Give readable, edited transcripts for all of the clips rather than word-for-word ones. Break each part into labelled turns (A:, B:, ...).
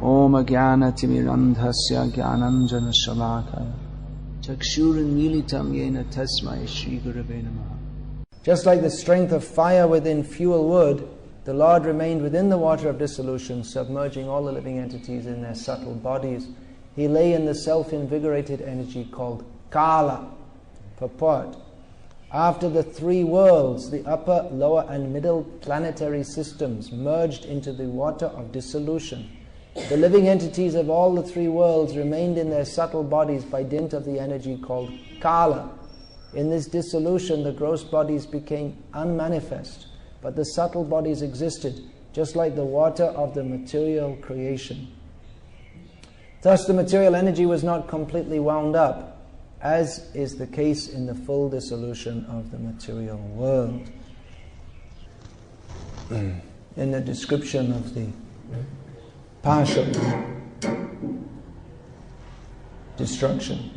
A: Om Jnanatimirandhasya Jnananjana Shalakaya Chakshuranmilitam Yena Tasmai Shri Gurave Namaha. Just like the strength of fire within fuel wood, the Lord remained within the water of dissolution, submerging all the living entities in their subtle bodies. He lay in the self-invigorated energy called Kala. Purport. After the three worlds, the upper, lower and middle planetary systems merged into the water of dissolution, the living entities of all the three worlds remained in their subtle bodies by dint of the energy called Kala. In this dissolution, the gross bodies became unmanifest, but the subtle bodies existed, just like the water of the material creation. Thus, the material energy was not completely wound up, as is the case in the full dissolution of the material world. In the description of the partial destruction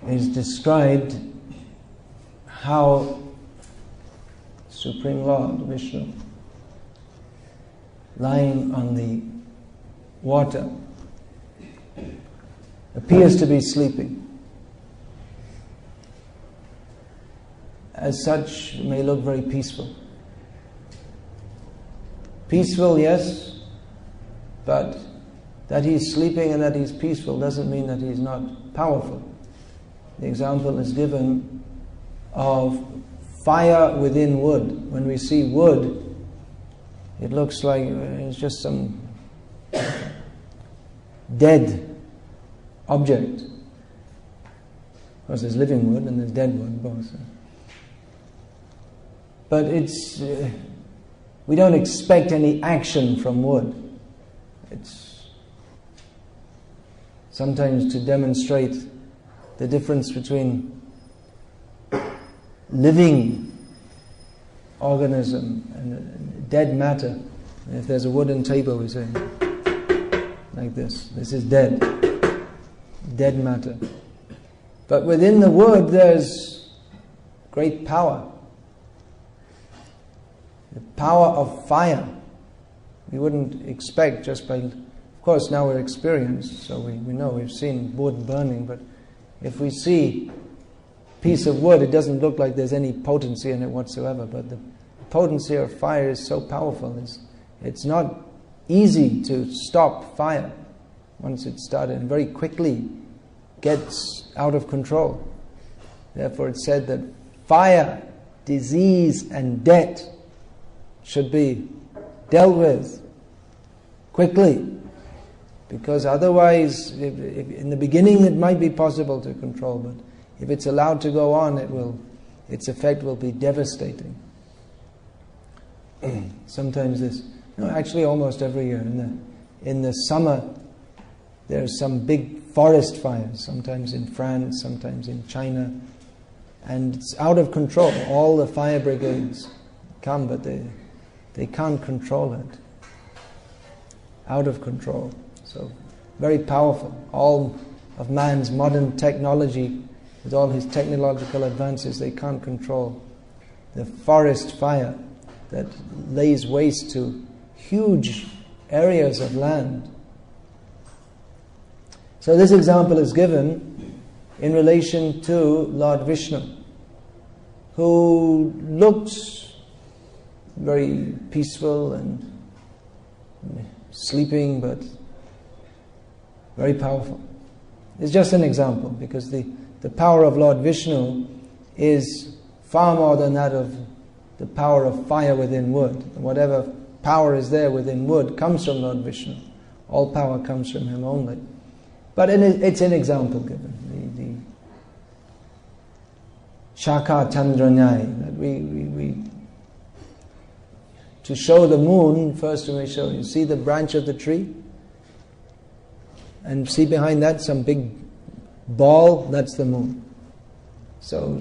A: is described how Supreme Lord Vishnu, lying on the water, appears to be sleeping. As such, it may look very peaceful. Peaceful, yes, but that he's sleeping and that he's peaceful doesn't mean that he's not powerful. The example is given of fire within wood. When we see wood, it looks like it's just some dead object. Of course, there's living wood and there's dead wood, both. But it's we don't expect any action from wood. It's sometimes to demonstrate the difference between living organism and dead matter. If there's a wooden table, we say, like this. This is dead matter. But within the wood, there's great power. The power of fire. We wouldn't expect just by... Of course, now we're experienced, so we know, we've seen wood burning, but if we see a piece of wood, it doesn't look like there's any potency in it whatsoever, but the potency of fire is so powerful. It's not easy to stop fire once it's started, and very quickly gets out of control. Therefore it's said that fire, disease and death should be dealt with quickly, because otherwise, if in the beginning it might be possible to control, but if it's allowed to go on, its effect will be devastating. Sometimes this, actually almost every year in the summer, there's some big forest fires, sometimes in France, sometimes in China, and it's out of control. All the fire brigades come, but they can't control it. Out of control. So, very powerful. All of man's modern technology, with all his technological advances, they can't control the forest fire that lays waste to huge areas of land. So this example is given in relation to Lord Vishnu, who looked very peaceful and sleeping, but very powerful. It's just an example, because the power of Lord Vishnu is far more than that of the power of fire within wood. Whatever power is there within wood comes from Lord Vishnu. All power comes from him only. But it's an example given. The Shaka Chandranyai, that we to show the moon, first we show, you see the branch of the tree? And see behind that some big ball, that's the moon. So,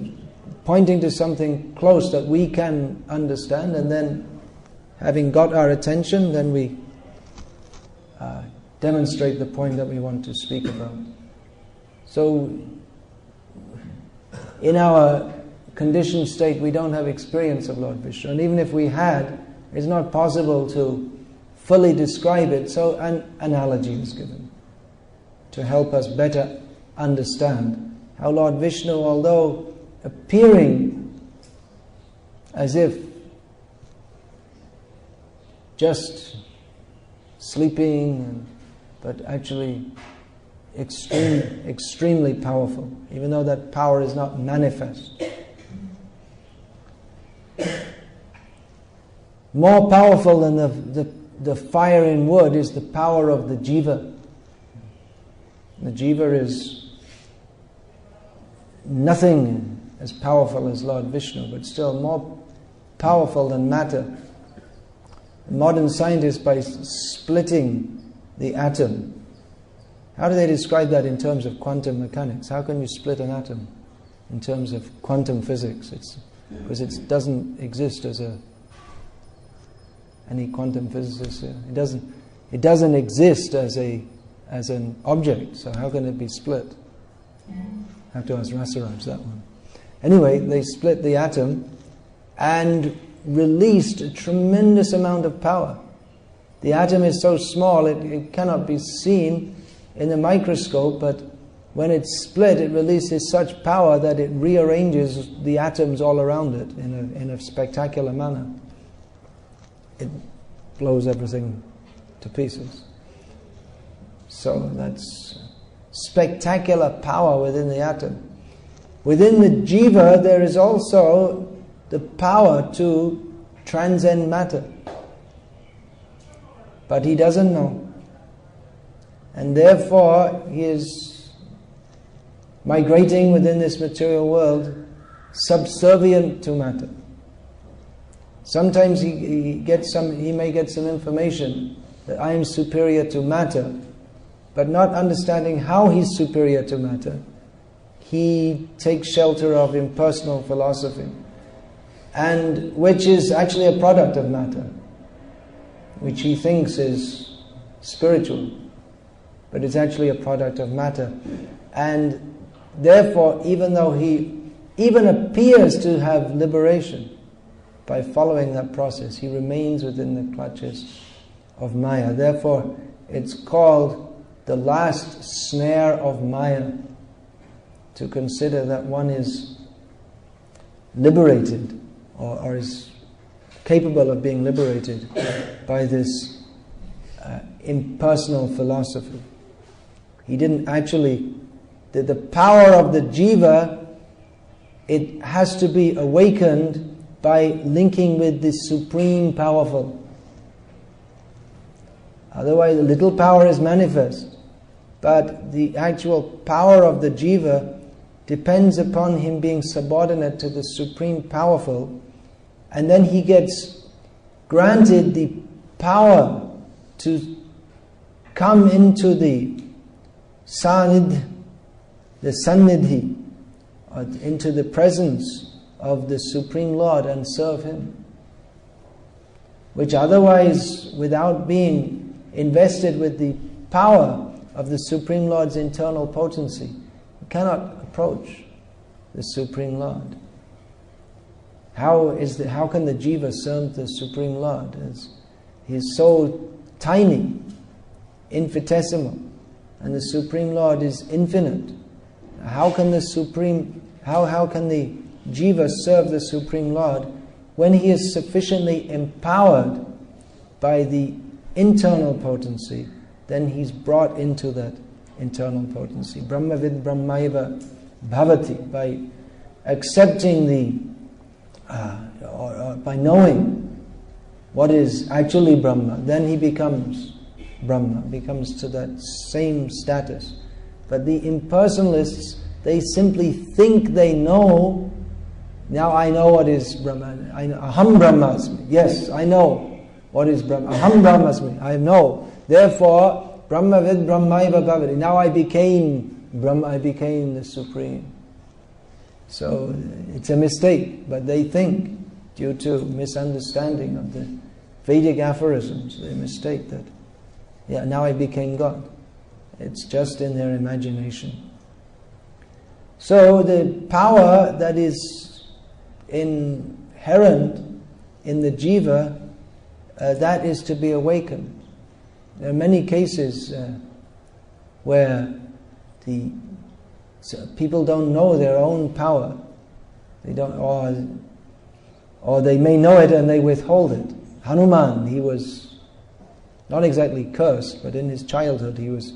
A: pointing to something close that we can understand, and then having got our attention, then we demonstrate the point that we want to speak about. So, in our conditioned state, we don't have experience of Lord Vishnu, and even if we had, it's not possible to fully describe it, so an analogy is given to help us better understand how Lord Vishnu, although appearing as if just sleeping, but actually extremely powerful, even though that power is not manifest. More powerful than the fire in wood is the power of the jiva. The jiva is nothing as powerful as Lord Vishnu, but still more powerful than matter. Modern scientists, by splitting the atom, how do they describe that in terms of quantum mechanics? How can you split an atom in terms of quantum physics? Because it doesn't exist as any quantum physicist here. It doesn't exist as an object. So how can it be split? I have to ask Rasaraj that one. Anyway, they split the atom and released a tremendous amount of power. The atom is so small it cannot be seen in the microscope, but when it's split, it releases such power that it rearranges the atoms all around it in a spectacular manner. It blows everything to pieces. So that's spectacular power within the atom. Within the jiva, there is also the power to transcend matter. But he doesn't know. And therefore, he is migrating within this material world, subservient to matter. Sometimes he may get some information that I am superior to matter, but not understanding how he's superior to matter. He takes shelter of impersonal philosophy, and which is actually a product of matter, which he thinks is spiritual, but it's actually a product of matter. And therefore, even though he even appears to have liberation by following that process, he remains within the clutches of Maya. Therefore, it's called the last snare of Maya, to consider that one is liberated or is capable of being liberated by this impersonal philosophy. He didn't actually, the power of the jiva, it has to be awakened by linking with the supreme powerful. Otherwise, a little power is manifest, but the actual power of the jiva depends upon him being subordinate to the supreme powerful, and then he gets granted the power to come into the sannidhi, into the presence of the Supreme Lord and serve Him, which otherwise, without being invested with the power of the Supreme Lord's internal potency, cannot approach the Supreme Lord. How can the jiva serve the Supreme Lord? He is so tiny, infinitesimal, and the Supreme Lord is infinite. How can the jiva serve the Supreme Lord when he is sufficiently empowered by the internal potency? Then he's brought into that internal potency. Brahmavid Brahmaiva Bhavati, by accepting or by knowing what is actually Brahma, then he becomes Brahma, becomes to that same status. But the impersonalists, they simply think they know. Now I know what is Brahma. I know, Aham Brahmasmi. Yes, I know what is Brahma. Aham Brahmasmi. I know. Therefore, Brahmavid Brahmaiva Bhavati. Now I became Brahma, I became the Supreme. So it's a mistake, but they think, due to misunderstanding of the Vedic aphorisms, they mistake that, now I became God. It's just in their imagination. So the power that is inherent in the jiva, that is to be awakened. There are many cases where people don't know their own power. They don't, or they may know it and they withhold it. Hanuman, he was not exactly cursed, but in his childhood he was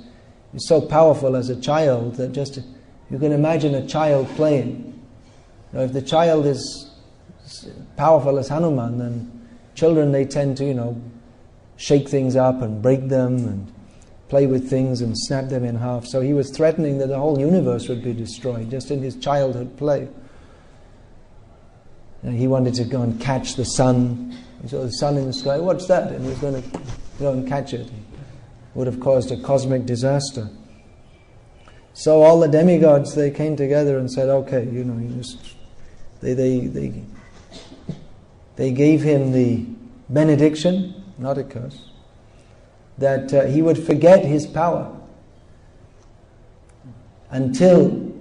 A: so powerful as a child that just, you can imagine a child playing. If the child is powerful as Hanuman, then children, they tend to, shake things up and break them and play with things and snap them in half. So he was threatening that the whole universe would be destroyed just in his childhood play. And he wanted to go and catch the sun. He saw the sun in the sky. What's that? And he was going to go and catch it. It would have caused a cosmic disaster. So all the demigods, they came together and said, okay, they gave him the benediction, not a curse, that he would forget his power until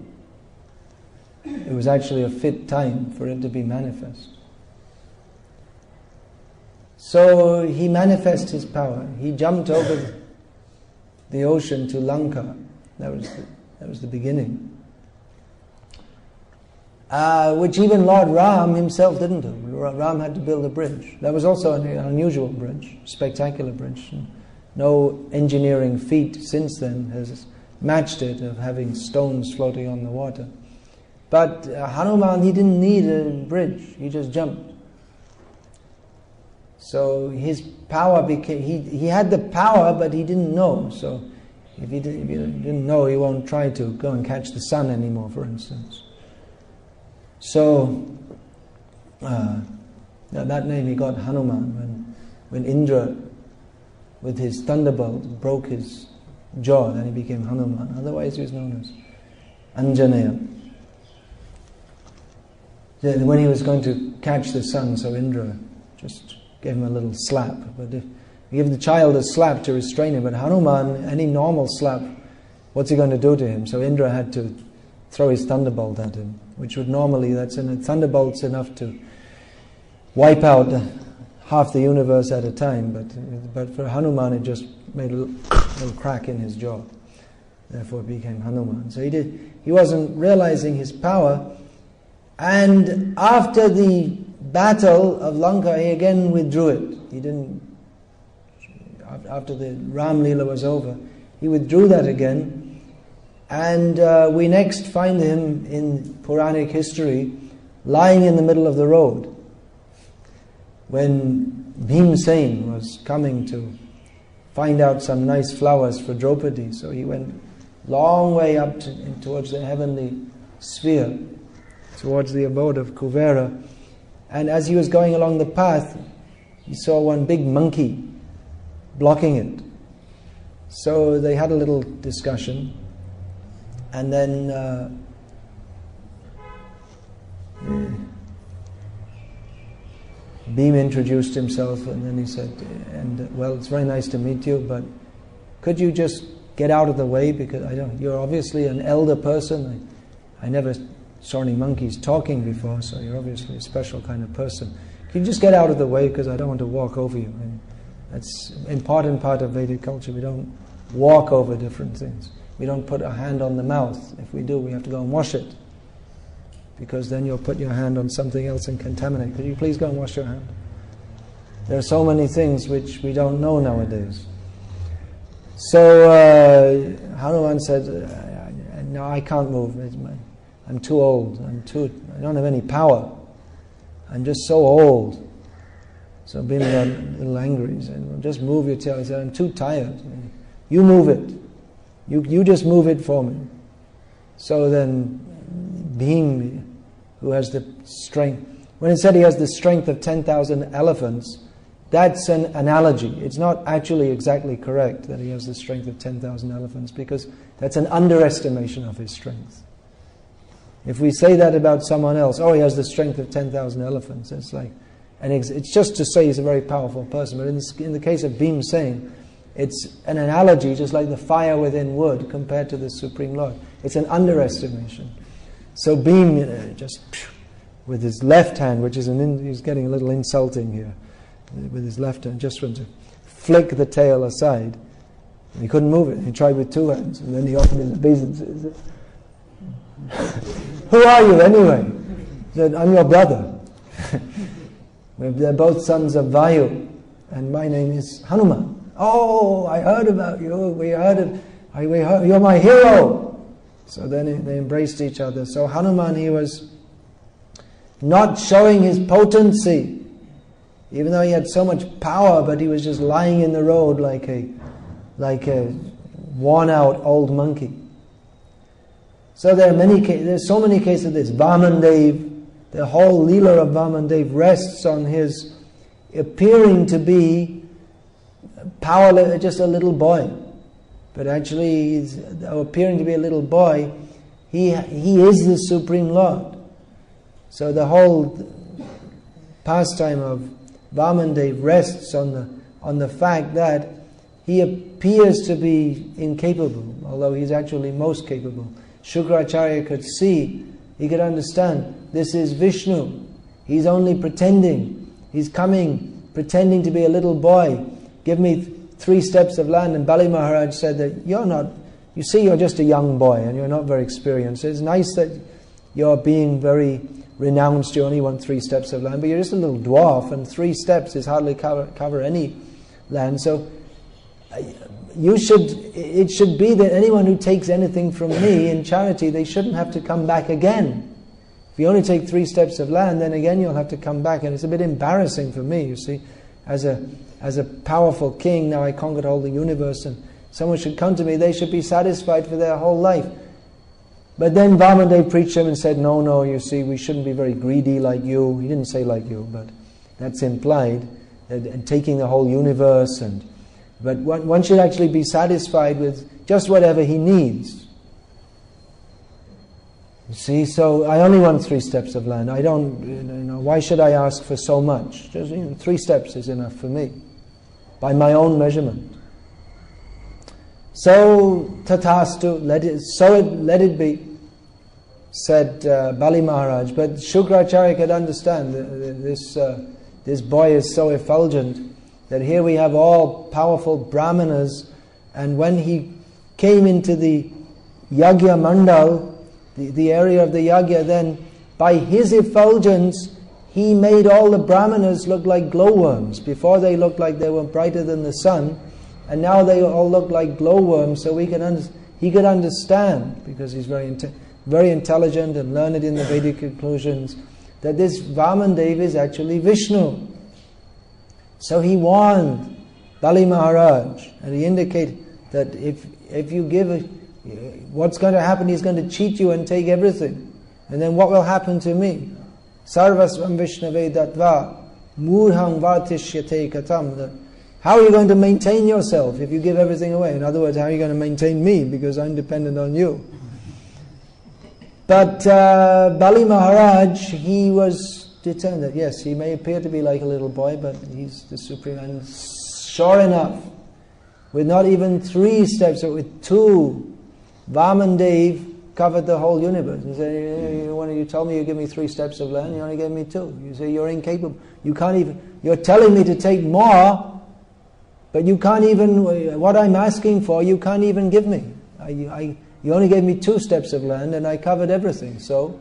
A: it was actually a fit time for it to be manifest. So he manifested his power. He jumped over the ocean to Lanka. That was the beginning. Which even Lord Ram himself didn't do. Ram had to build a bridge. That was also an unusual bridge, spectacular bridge. No engineering feat since then has matched it, of having stones floating on the water. But Hanuman, he didn't need a bridge. He just jumped. So his power became, he had the power, but he didn't know. So if he didn't know, he won't try to go and catch the sun anymore, for instance. So that name he got, Hanuman, when Indra with his thunderbolt broke his jaw, then he became Hanuman. Otherwise he was known as Anjaneya. Then when he was going to catch the sun, so Indra just gave him a little slap. But if you give the child a slap to restrain him, but Hanuman, any normal slap, what's he going to do to him? So Indra had to throw his thunderbolt at him, which would normally, thunderbolt's enough to wipe out half the universe at a time, but for Hanuman it just made a little crack in his jaw. Therefore it became Hanuman. So he wasn't realizing his power, and after the battle of Lanka he again withdrew it. He didn't, after the Ram Leela was over, he withdrew that again, and we next find him in Puranic history lying in the middle of the road. When Bhimsen was coming to find out some nice flowers for Draupadi, so he went long way up towards the heavenly sphere, towards the abode of Kuvera, and as he was going along the path, he saw one big monkey blocking it. So they had a little discussion, and then Bhim introduced himself, and then he said, well, it's very nice to meet you, but could you just get out of the way, because you're obviously an elder person. I never saw any monkeys talking before, so you're obviously a special kind of person. Can you just get out of the way, because I don't want to walk over you. And that's important part of Vedic culture. We don't walk over different things. We don't put a hand on the mouth. If we do, we have to go and wash it, because then you'll put your hand on something else and contaminate. Could you please go and wash your hand? There are so many things which we don't know nowadays. So Hanuman said, no, I can't move. I'm too old. I don't have any power. I'm just so old. So Bhim got a little angry. He said, well, just move your tail. He said, I'm too tired. You move it. You just move it for me. So then Bhim, who has the strength, when it said he has the strength of 10,000 elephants, that's an analogy. It's not actually exactly correct that he has the strength of 10,000 elephants, because that's an underestimation of his strength. If we say that about someone else, he has the strength of 10,000 elephants, it's like, and it's just to say he's a very powerful person. But in the case of Bhimsen, it's an analogy, just like the fire within wood compared to the Supreme Lord. It's an underestimation. So Bhim, just with his left hand, which is he's getting a little insulting here, with his left hand, just went to flick the tail aside, He couldn't move it. He tried with 2 hands, and then he opened his obeisance. Who are you anyway? He said, I'm your brother. They're both sons of Vayu, and my name is Hanuman. Oh, I heard about you. You're my hero. So then they embraced each other. So Hanuman, he was not showing his potency, even though he had so much power, but he was just lying in the road like a worn-out old monkey. So there's so many cases of this. Vamandev, the whole Leela of Vamandev rests on his appearing to be powerless, just a little boy. But actually, appearing to be a little boy, he is the Supreme Lord. So the whole pastime of Vamandev rests on the fact that he appears to be incapable, although he's actually most capable. Shukracharya could see, he could understand, this is Vishnu. He's only pretending. He's coming, pretending to be a little boy. Give me 3 steps of land. And Bali Maharaj said that you're just a young boy and you're not very experienced. It's nice that you're being very renounced, you only want 3 steps of land, but you're just a little dwarf, and 3 steps is hardly cover any land. So it should be that anyone who takes anything from me in charity, they shouldn't have to come back again. If you only take 3 steps of land, then again you'll have to come back, and it's a bit embarrassing for me, you see, as a powerful king. Now I conquered all the universe, and someone should come to me, they should be satisfied for their whole life. But then Vamandev preached him and said, no, you see, we shouldn't be very greedy like you. He didn't say like you, but that's implied, and taking the whole universe. But one should actually be satisfied with just whatever he needs. You see, so I only want 3 steps of land. I don't, why should I ask for so much? Just 3 steps is enough for me, by my own measurement. So tathastu, let it be, said Bali Maharaj. But Shukracharya could understand this boy is so effulgent that here we have all powerful brahmanas, and when he came into the yagya mandal, the area of the yagya, then by his effulgence he made all the brahmanas look like glowworms. Before they looked like they were brighter than the sun, and now they all look like glowworms. So he could understand, because he's very intelligent and learned in the Vedic conclusions, that this Vamandev is actually Vishnu. So he warned Bali Maharaj, and he indicated that if you give, what's going to happen? He's going to cheat you and take everything. And then what will happen to me? Sarvasvam Vishnave Dattva Murhang Vartishyate Katam. How are you going to maintain yourself if you give everything away? In other words, how are you going to maintain me, because I'm dependent on you? But Bali Maharaj, he was determined that yes, he may appear to be like a little boy, but he's the supreme. And sure enough, with not even 3 steps, but with 2, Vamandev covered the whole universe. He said, you told me you give me 3 steps of land, you only gave me 2. You say you're incapable. You can't even, you're telling me to take more, but you can't even, what I'm asking for, you can't even give me. You only gave me 2 steps of land and I covered everything. So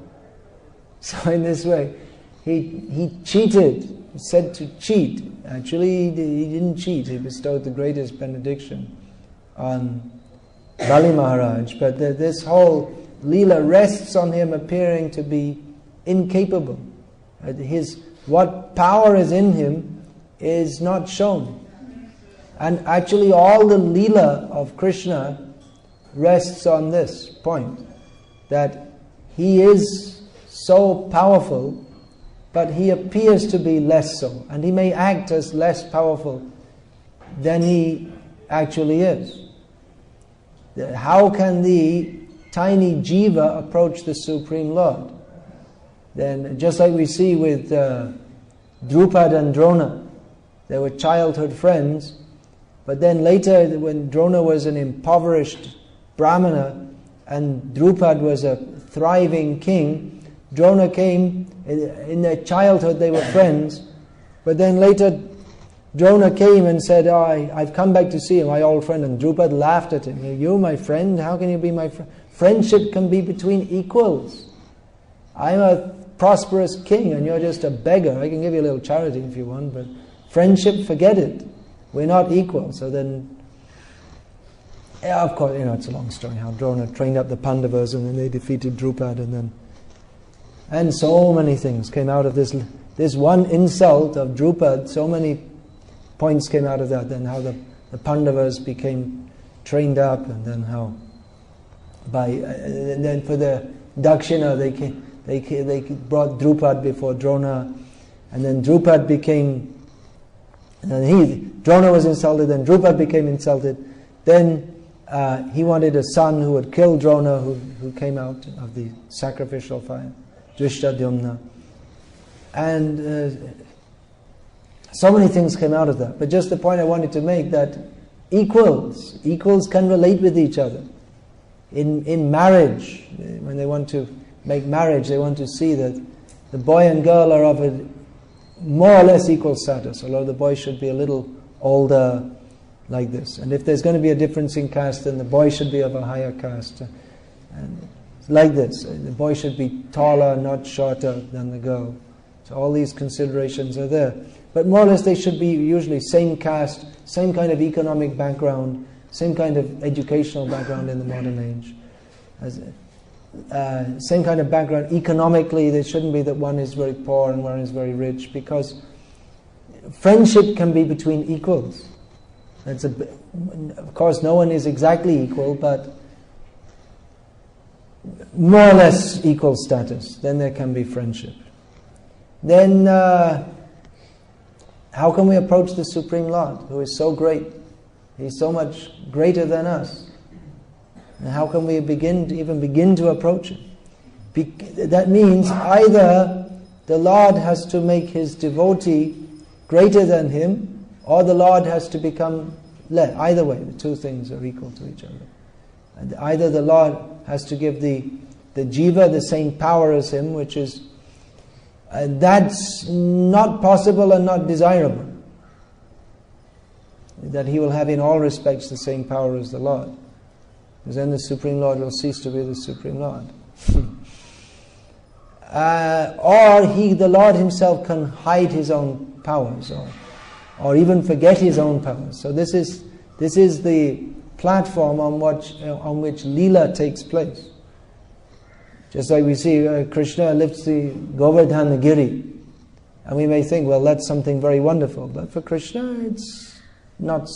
A: in this way, he cheated. He said to cheat. Actually, he didn't cheat. He bestowed the greatest benediction on Bali Maharaj. But this whole Leela rests on him appearing to be incapable. What power is in him is not shown. And actually all the Leela of Krishna rests on this point, that he is so powerful, but he appears to be less so. And he may act as less powerful than he actually is. How can the tiny jiva approach the Supreme Lord? Then, just like we see with Drupad and Drona, they were childhood friends, but then later when Drona was an impoverished Brahmana and Drupad was a thriving king, Drona came, in their childhood they were friends, but then later Drona came and said, I've come back to see my old friend, and Drupad laughed at him. You, my friend? How can you be my friend? Friendship can be between equals. I'm a prosperous king and you're just a beggar. I can give you a little charity if you want, but friendship, forget it. We're not equal. So then, yeah, of course, it's a long story how Drona trained up the Pandavas and then they defeated Drupad, and so many things came out of this one insult of Drupad. So many points came out of that. Then how the Pandavas became trained up, and then how and then for the Dakshina they brought Drupad before Drona, and then Drupad became, Drona was insulted, then Drupad became insulted. Then he wanted a son who would kill Drona, who came out of the sacrificial fire, Drishtadyumna. And so many things came out of that. But just the point I wanted to make, that equals can relate with each other. In marriage, when they want to make marriage, they want to see that the boy and girl are of a more or less equal status, although the boy should be a little older, like this. And if there's going to be a difference in caste, then the boy should be of a higher caste. And like this, the boy should be taller, not shorter than the girl. So all these considerations are there. But more or less they should be usually same caste, same kind of economic background, same kind of educational background in the modern age. Same kind of background economically. There shouldn't be that one is very poor and one is very rich, because friendship can be between equals. Of course, no one is exactly equal, but more or less equal status. Then there can be friendship. Then how can we approach the Supreme Lord, who is so great? He's so much greater than us. And how can we even begin to approach Him? That means either the Lord has to make His devotee greater than Him, or the Lord has to become less. Either way, the two things are equal to each other. And either the Lord has to give the jiva the same power as Him, which is that's not possible and not desirable. That he will have in all respects the same power as the Lord. Because then the Supreme Lord will cease to be the Supreme Lord. Or the Lord Himself can hide His own powers, or even forget His own powers. So this is the platform on which Leela takes place. Just like we see Krishna lifts the Govardhana Giri, and we may think, well, that's something very wonderful. But for Krishna, it's not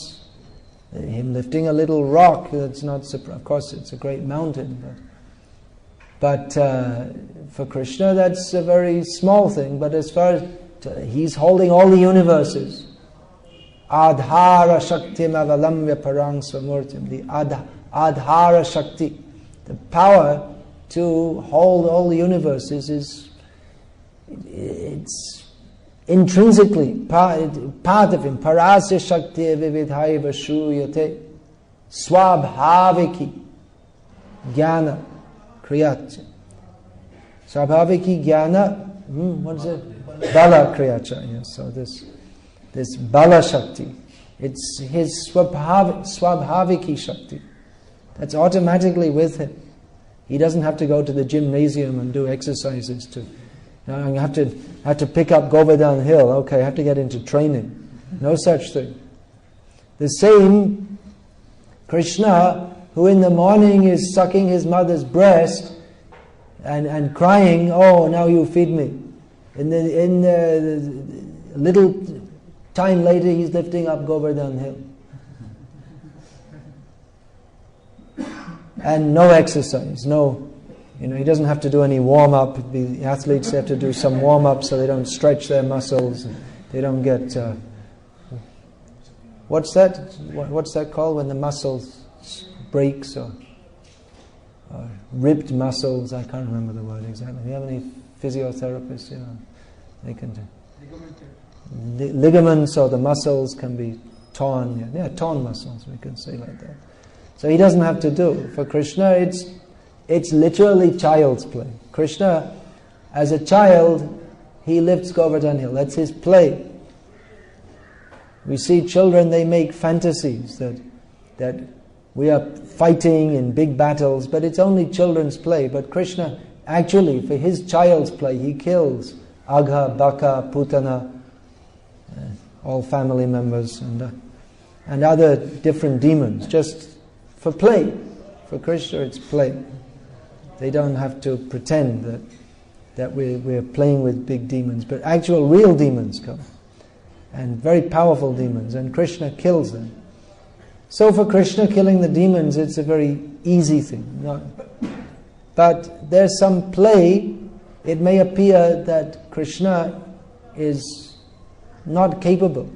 A: Him lifting a little rock. That's not. Of course, it's a great mountain, but for Krishna, that's a very small thing. But as far as He's holding all the universes, Adhara Shaktim Avalamya Parang Swamurtim, the Adhara Shakti, the power to hold all the universes it's intrinsically part of Him. Parasya Shakti Vividhaiva Shruyate Swabhaviki Jnana Kriyatya. Swabhaviki Jnana, what is it? Bala Kriyatya. Yes, so this Bala Shakti, it's His Swabhaviki Shakti. That's automatically with Him. He doesn't have to go to the gymnasium and do exercises I have to pick up Govardhan Hill. Okay, I have to get into training. No such thing. The same Krishna, who in the morning is sucking his mother's breast and crying, "Oh, now you feed me." In the little time later, he's lifting up Govardhan Hill. And no exercise, he doesn't have to do any warm-up. The athletes have to do some warm-up so they don't stretch their muscles. They don't get, what's that called when the muscles breaks or ripped muscles? I can't remember the word exactly. Do you have any physiotherapists? They can do. Ligaments or the muscles can be torn. Yeah, torn muscles, we could say like that. So he doesn't have to do. For Krishna, it's literally child's play. Krishna, as a child, he lifts Govardhan Hill. That's his play. We see children, they make fantasies that we are fighting in big battles, but it's only children's play. But Krishna, actually, for his child's play, he kills Agha, Baka, Putana, all family members, and other different demons, just for play. For Krishna, it's play. They don't have to pretend that we're playing with big demons, but actual real demons come, and very powerful demons, and Krishna kills them. So for Krishna, killing the demons, it's a very easy thing. But there's some play. It may appear that Krishna is not capable.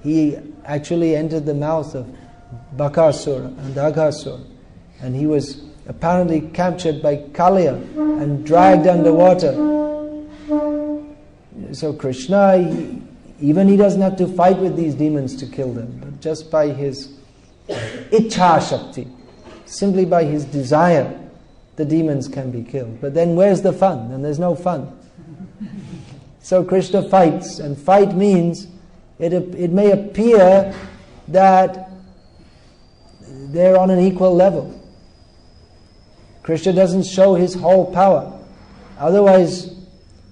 A: He actually entered the mouth of Bakasura and Aghasura, and he was apparently captured by Kaliya and dragged underwater. So Krishna, he doesn't have to fight with these demons to kill them, but just by his Ichha Shakti, simply by his desire, the demons can be killed. But then where's the fun? And there's no fun. So Krishna fights, and fight means it may appear that they're on an equal level. Krishna doesn't show his whole power. Otherwise,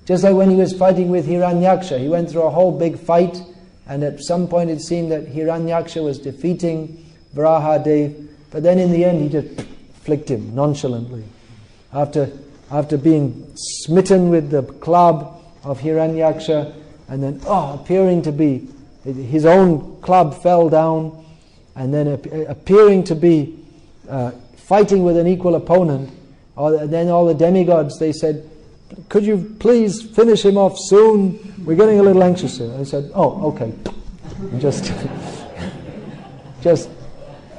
A: just like when he was fighting with Hiranyaksha, he went through a whole big fight, and at some point it seemed that Hiranyaksha was defeating Varahadev, but then in the end he just flicked him nonchalantly. After being smitten with the club of Hiranyaksha, and then appearing to be, his own club fell down, and then appearing to be fighting with an equal opponent, then all the demigods, they said, could you please finish him off soon? We're getting a little anxious here. I said, okay. And just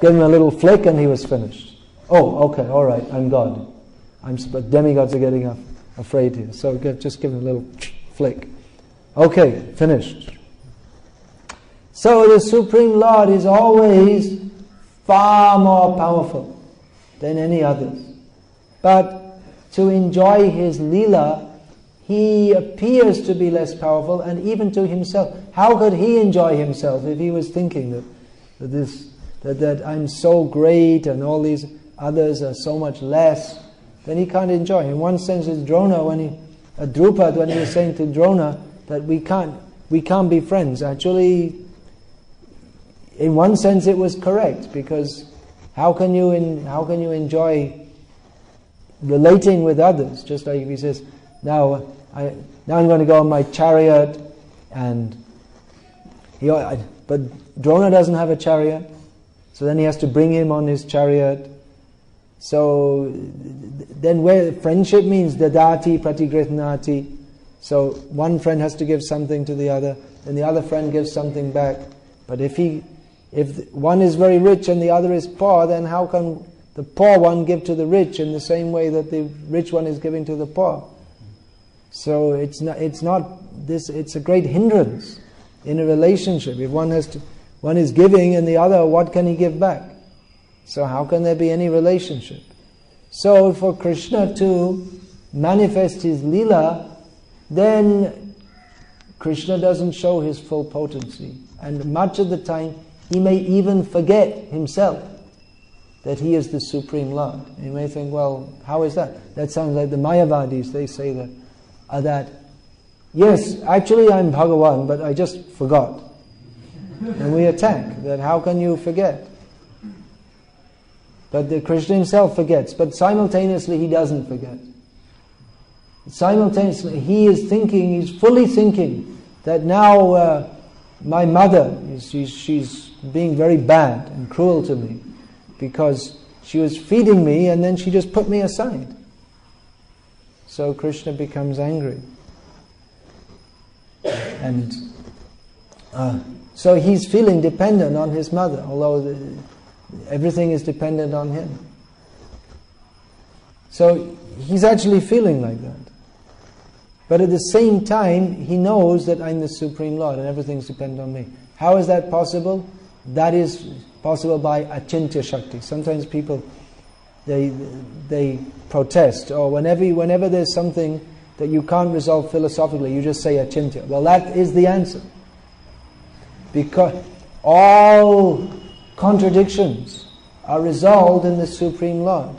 A: give him a little flick and he was finished. Okay, all right, I'm God. But demigods are getting afraid here. So just give him a little flick. Okay, finished. So the Supreme Lord is always far more powerful than any others. But to enjoy his Leela, he appears to be less powerful, and even to himself. How could he enjoy himself if he was thinking that I'm so great and all these others are so much less? Then he can't enjoy. In one sense, it's Drupad when he was saying to Drona that we can't be friends. Actually, in one sense, it was correct, because how can you enjoy relating with others? Just like if he says, now I'm going to go on my chariot, but Drona doesn't have a chariot, so then he has to bring him on his chariot. So then where friendship means dadati pratigrithnati, so one friend has to give something to the other, and the other friend gives something back. But if one is very rich and the other is poor, then how can the poor one give to the rich in the same way that the rich one is giving to the poor? So it's a great hindrance in a relationship. If one is giving and the other, what can he give back? So how can there be any relationship? So for Krishna to manifest his Leela, then Krishna doesn't show his full potency. And much of the time, he may even forget himself that he is the Supreme Lord. You may think, well, how is that? That sounds like the Mayavadis. They say that yes, actually I'm Bhagavan, but I just forgot. And we attack that. How can you forget? But the Krishna himself forgets, but simultaneously he doesn't forget. Simultaneously he is thinking, he's fully thinking that now my mother, she's being very bad and cruel to me, because she was feeding me and then she just put me aside. So Krishna becomes angry. And so he's feeling dependent on his mother, although everything is dependent on him. So he's actually feeling like that. But at the same time, he knows that I'm the Supreme Lord and everything's dependent on me. How is that possible? That is possible by achintya shakti. Sometimes people, they protest, or whenever there's something that you can't resolve philosophically, you just say achintya. Well, that is the answer. Because all contradictions are resolved in the Supreme Lord.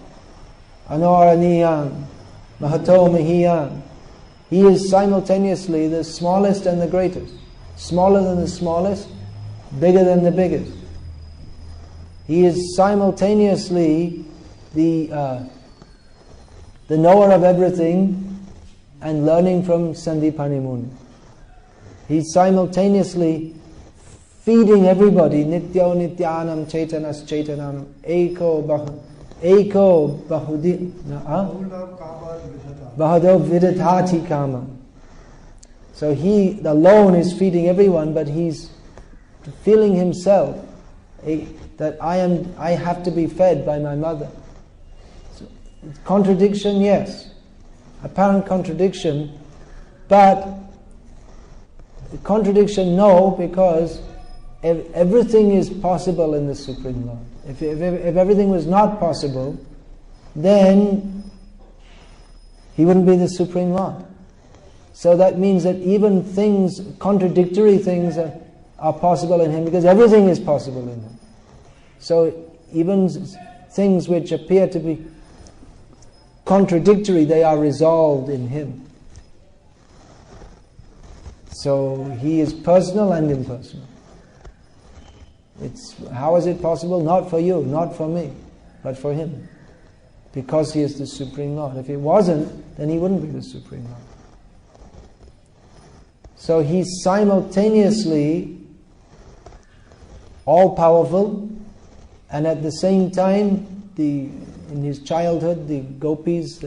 A: Anoraniyam, Mahato Mahiyam. He is simultaneously the smallest and the greatest. Smaller than the smallest, bigger than the biggest. He is simultaneously the knower of everything and learning from Sandipani Muni. He's simultaneously feeding everybody. Nityo nityanam chaitanas chaitanam eko bahudi bahado vidadhati kamam. So he alone is feeding everyone, but he's feeling himself that I have to be fed by my mother. So, contradiction, yes. Apparent contradiction, but contradiction, no, because everything is possible in the Supreme Lord. If everything was not possible, then he wouldn't be the Supreme Lord. So that means that even things, contradictory things are possible in him, because everything is possible in him. So even things which appear to be contradictory, they are resolved in him. So he is personal and impersonal. How is it possible? Not for you, not for me, but for him. Because he is the Supreme Lord. If it wasn't, then he wouldn't be the Supreme Lord. So he's simultaneously all-powerful, and at the same time, in his childhood, the gopis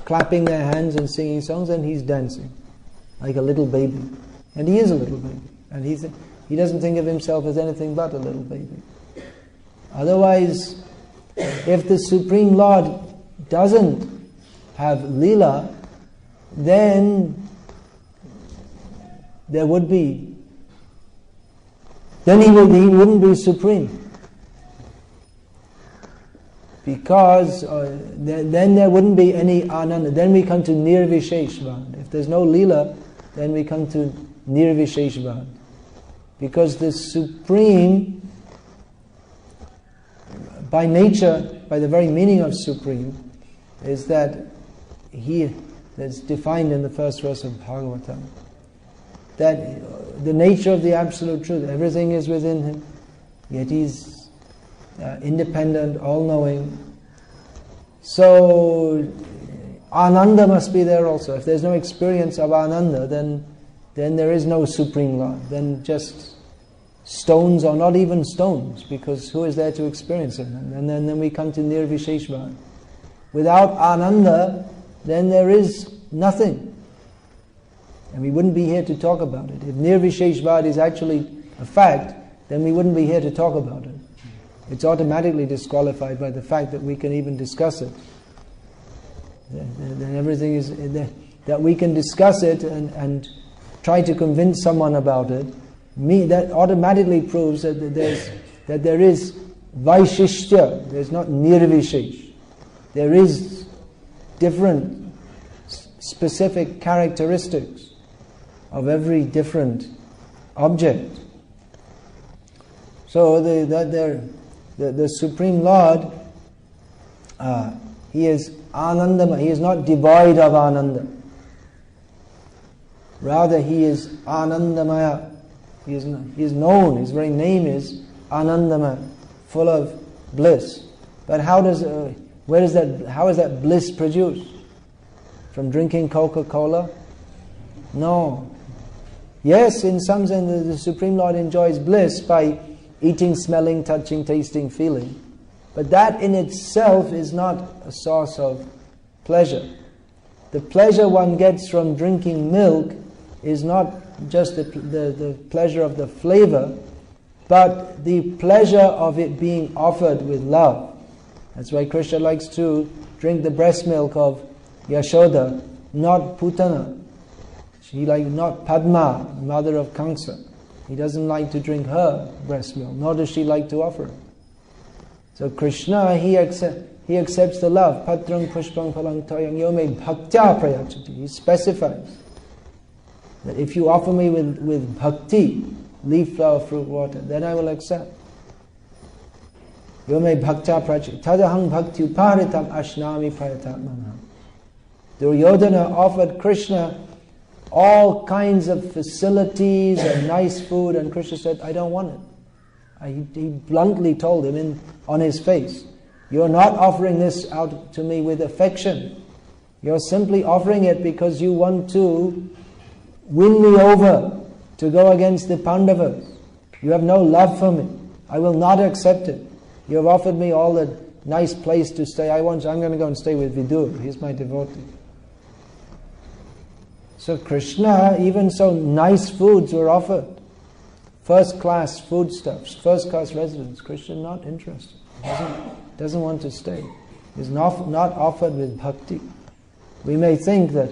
A: clapping their hands and singing songs, and he's dancing like a little baby. And he is a little baby. And he doesn't think of himself as anything but a little baby. Otherwise, if the Supreme Lord doesn't have Leela, then he wouldn't be supreme. Because then there wouldn't be any Ananda. Then we come to Nirvisheshvad. If there's no Leela, then we come to Nirvisheshvad. Because the Supreme, by nature, by the very meaning of Supreme, is that that's defined in the first verse of Bhagavatam. That the nature of the Absolute Truth, everything is within him, yet he's independent, all-knowing. So Ananda must be there also. If there's no experience of Ananda, then there is no Supreme Lord. Then just stones are not even stones, because who is there to experience them? And then we come to Nirvisheshvad. Without Ananda, then there is nothing. And we wouldn't be here to talk about it. If Nirvisheshvad is actually a fact, then we wouldn't be here to talk about it. It's automatically disqualified by the fact that we can even discuss it. Then everything is that we can discuss it and try to convince someone about it. That automatically proves that there is Vaishishthya. There's not Nirvishesh. There is different specific characteristics of every different object. So the Supreme Lord, he is Anandamaya. He is not devoid of Ananda. Rather, he is Anandamaya. He is known. His very name is Anandamaya, full of bliss. But how is that bliss produced? From drinking Coca-Cola? No. Yes, in some sense the Supreme Lord enjoys bliss by eating, smelling, touching, tasting, feeling. But that in itself is not a source of pleasure. The pleasure one gets from drinking milk is not just the pleasure of the flavor, but the pleasure of it being offered with love. That's why Krishna likes to drink the breast milk of Yashoda, not Putana. Not Padma, mother of Kamsa. He doesn't like to drink her breast milk, nor does she like to offer it. So Krishna, he accepts the love. Patrang pushpang palang toyang yome bhaktya prayachati. He specifies that if you offer me with bhakti, leaf flower fruit water, then I will accept. Yume bhakta prachi tadahang bhakti uparitam ashnami prayatatmanam. Duryodhana offered Krishna all kinds of facilities and nice food, and Krishna said, I don't want it. He bluntly told him on his face, you're not offering this out to me with affection. You're simply offering it because you want to win me over to go against the Pandavas. You have no love for me. I will not accept it. You have offered me all the nice place to stay. I'm going to go and stay with Vidur. He's my devotee. So Krishna, even so, nice foods were offered. First class foodstuffs, first class residence. Krishna not interested. Doesn't want to stay. Is not offered with bhakti. We may think that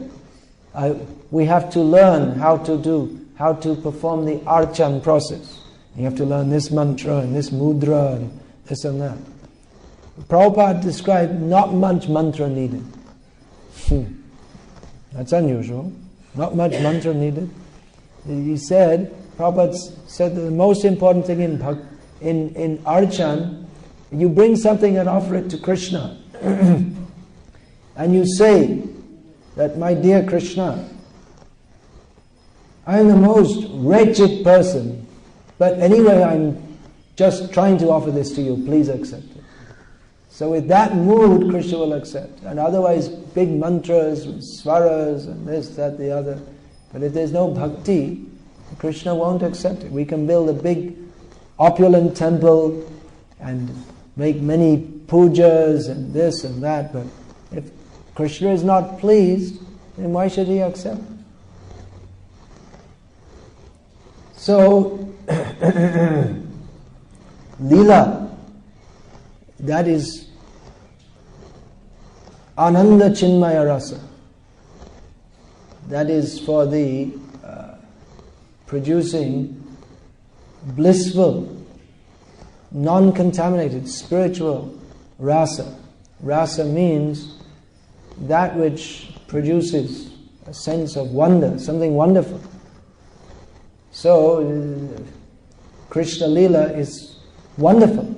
A: we have to learn how to perform the archan process. You have to learn this mantra and this mudra and this and that. Prabhupada described not much mantra needed. That's unusual. Not much mantra needed. Prabhupada said that the most important thing in archan, you bring something and offer it to Krishna. And you say that, my dear Krishna, I am the most wretched person, but anyway I'm just trying to offer this to you, please accept it. So with that mood, Krishna will accept. And otherwise, big mantras, svaras, and this, that, the other. But if there's no bhakti, Krishna won't accept it. We can build a big, opulent temple and make many pujas and this and that, but if Krishna is not pleased, then why should he accept? So, Leela, that is Ananda Chinmaya Rasa. That is for the producing blissful, non-contaminated, spiritual rasa. Rasa means that which produces a sense of wonder, something wonderful. So, Krishna Leela is wonderful,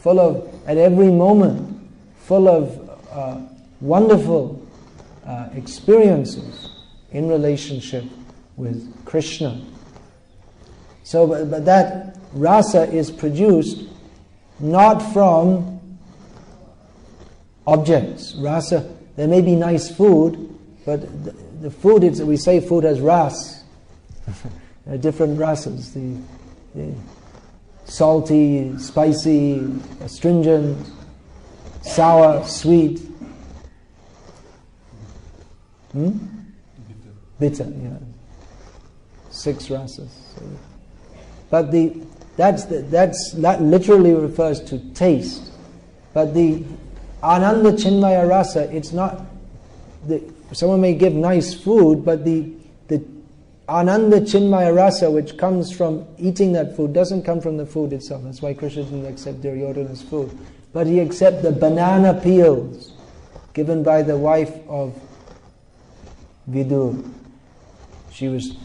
A: full of, at every moment, full of wonderful experiences in relationship with Krishna. So, but that rasa is produced not from objects. Rasa, there may be nice food, but the food, we say food has ras. There are different rasas. The salty, spicy, astringent, sour, sweet. Bitter, yeah. 6 rasas. But that literally refers to taste. But the Ananda Chinmaya Rasa, it's not, someone may give nice food, but the Ananda Chinmaya Rasa, which comes from eating that food, doesn't come from the food itself. That's why Krishna didn't accept Duryodhana's food. But he accepted the banana peels given by the wife of Vidur. She was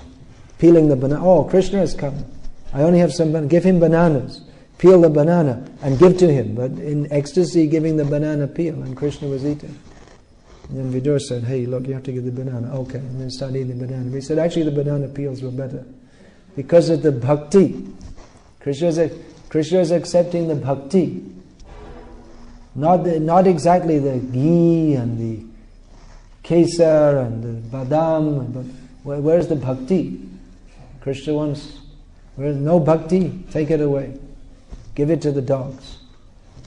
A: peeling the banana. Oh, Krishna has come. I only have some bananas. Give him bananas. Peel the banana and give to him. But in ecstasy, giving the banana peel, and Krishna was eating. And then Vidur said, hey, look, you have to give the banana. Okay, and then started eating the banana. But he said, actually the banana peels were better. Because of the bhakti. Krishna is accepting the bhakti. Not exactly the ghee and the kesar and the badam, but where's the bhakti? Krishna wants, where's no bhakti? Take it away. Give it to the dogs.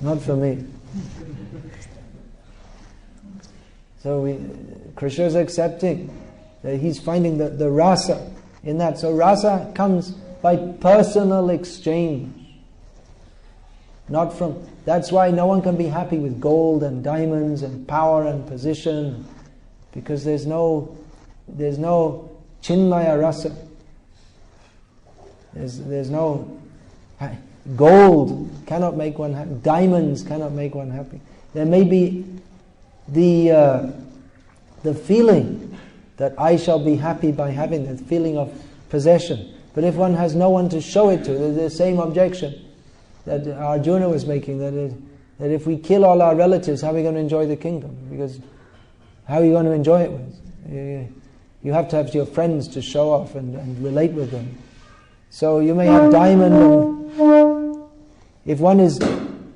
A: Not for me. So Krishna is accepting that he's finding the rasa in that. So rasa comes by personal exchange. Not from, that's why no one can be happy with gold and diamonds and power and position, because there's no chinmaya rasa. There's no, gold cannot make one happy, diamonds cannot make one happy. There may be the feeling that I shall be happy by having the feeling of possession. But if one has no one to show it to, there's the same objection that Arjuna was making, that if we kill all our relatives, how are we going to enjoy the kingdom? Because how are you going to enjoy it with? You have to have your friends to show off and relate with them. So you may have diamond, and if one is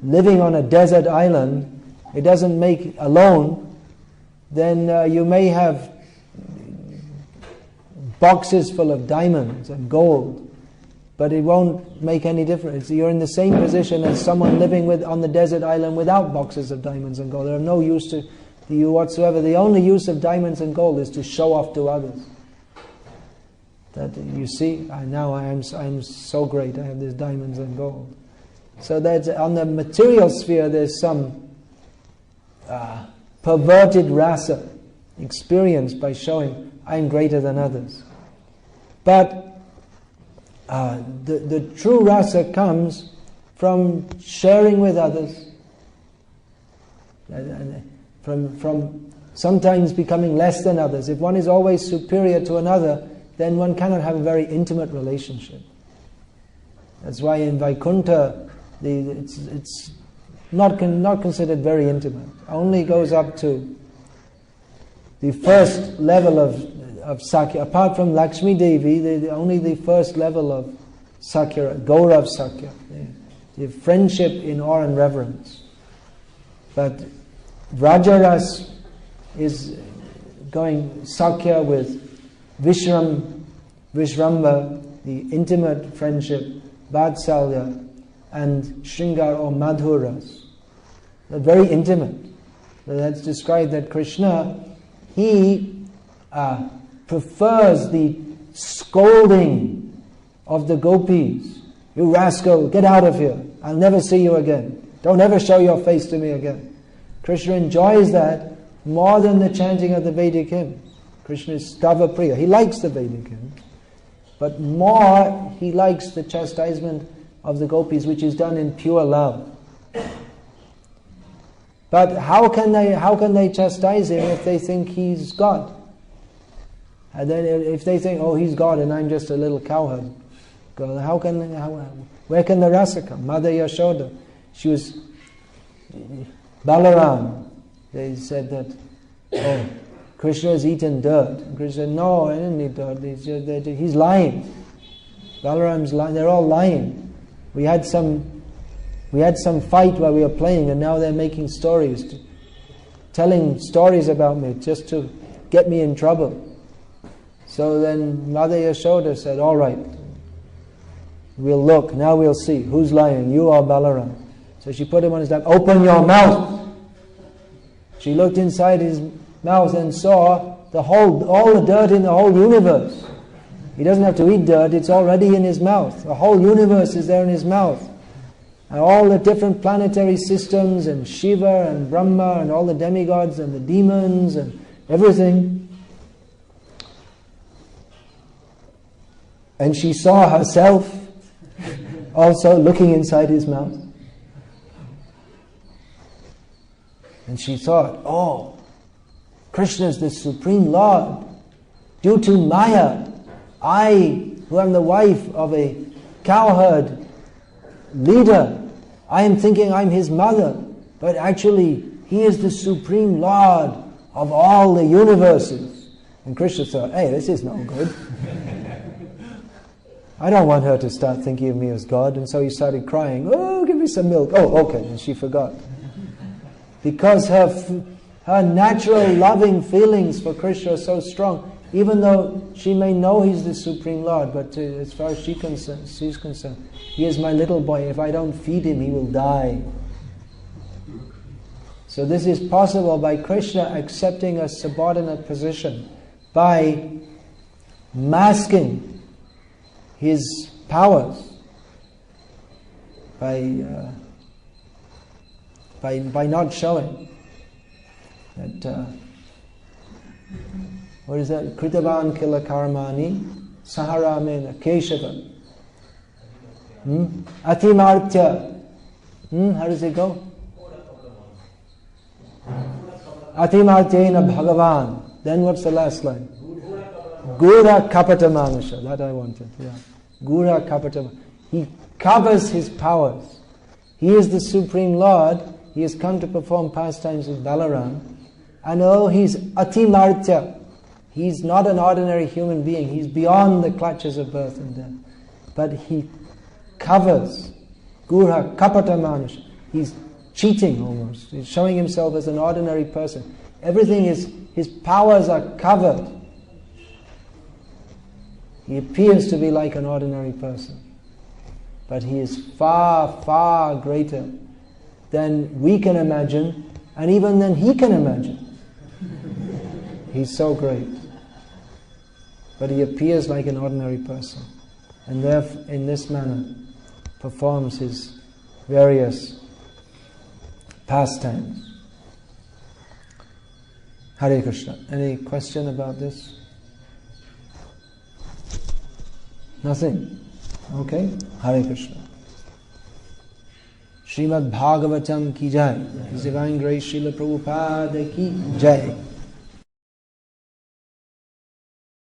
A: living on a desert island, it doesn't make alone, then you may have boxes full of diamonds and gold, but it won't make any difference. You're in the same position as someone living on the desert island without boxes of diamonds and gold. They're of no use to you whatsoever. The only use of diamonds and gold is to show off to others. That you see, I'm so great. I have these diamonds and gold. So that's on the material sphere. There's some perverted rasa experienced by showing I'm greater than others. But the true rasa comes from sharing with others, from sometimes becoming less than others. If one is always superior to another, then one cannot have a very intimate relationship. That's why in Vaikuntha, it's not considered very intimate. Only goes up to the first level of Sakya. Apart from Lakshmi Devi, only the first level of Sakya, Gaurav Sakya, the friendship in awe and reverence. But Vrajaras is going Sakya with Vishramba, the intimate friendship, Vatsalya, and Shringar or Madhuras. They're very intimate. That's described that Krishna, he prefers the scolding of the gopis. You rascal, get out of here. I'll never see you again. Don't ever show your face to me again. Krishna enjoys that more than the chanting of the Vedic hymns. Krishna is Stava Priya. He likes the Vedic hymns, but more he likes the chastisement of the gopis, which is done in pure love. But how can they chastise him if they think he's God? And then if they think, oh, he's God and I'm just a little cowherd, where can the rasa come? Mother Yashoda, she was Balaram. They said that, oh, Krishna has eaten dirt. And Krishna said, no, I didn't eat dirt. He's lying. Balaram's lying. They're all lying. We had some fight while we were playing, and now they're making stories, telling stories about me just to get me in trouble. So then Mother Yashoda said, all right, we'll look, now we'll see, who's lying, you or Balaram? So she put him on his lap, open your mouth! She looked inside his mouth and saw all the dirt in the whole universe. He doesn't have to eat dirt, it's already in his mouth. The whole universe is there in his mouth. And all the different planetary systems, and Shiva and Brahma and all the demigods and the demons and everything. And she saw herself also looking inside his mouth. And she thought, oh, Krishna is the Supreme Lord. Due to Maya, I, who am the wife of a cowherd leader, I am thinking I'm his mother, but actually he is the Supreme Lord of all the universes. And Krishna thought, hey, this is no good. I don't want her to start thinking of me as God. And so he started crying, oh, give me some milk. Oh, okay, and she forgot. Because her natural loving feelings for Krishna are so strong, even though she may know he's the Supreme Lord, but as far as she's concerned, he is my little boy. If I don't feed him, he will die. So this is possible by Krishna accepting a subordinate position, by masking his powers, by not showing that. What is that? Kritavan kila karmani saharamena keshava. Atimartya. How does it go? Atimartyena Bhagavan. Then what's the last line? Gura kapata manasha. That I wanted. Yeah. Gura Kapata. He covers his powers. He is the Supreme Lord. He has come to perform pastimes with Balaram. And he's Atimartya. He's not an ordinary human being. He's beyond the clutches of birth and death. But he covers. Gura Kapata Manush. He's cheating almost. He's showing himself as an ordinary person. Everything is, his powers are covered. He appears to be like an ordinary person. But he is far, far greater than we can imagine, and even than he can imagine. He's so great. But he appears like an ordinary person. And therefore, in this manner, performs his various pastimes. Hare Krishna. Any question about this? Nothing? Okay. Hare Krishna. Srimad Bhagavatam ki jai. His Divine Grace Srila Prabhupada ki jai.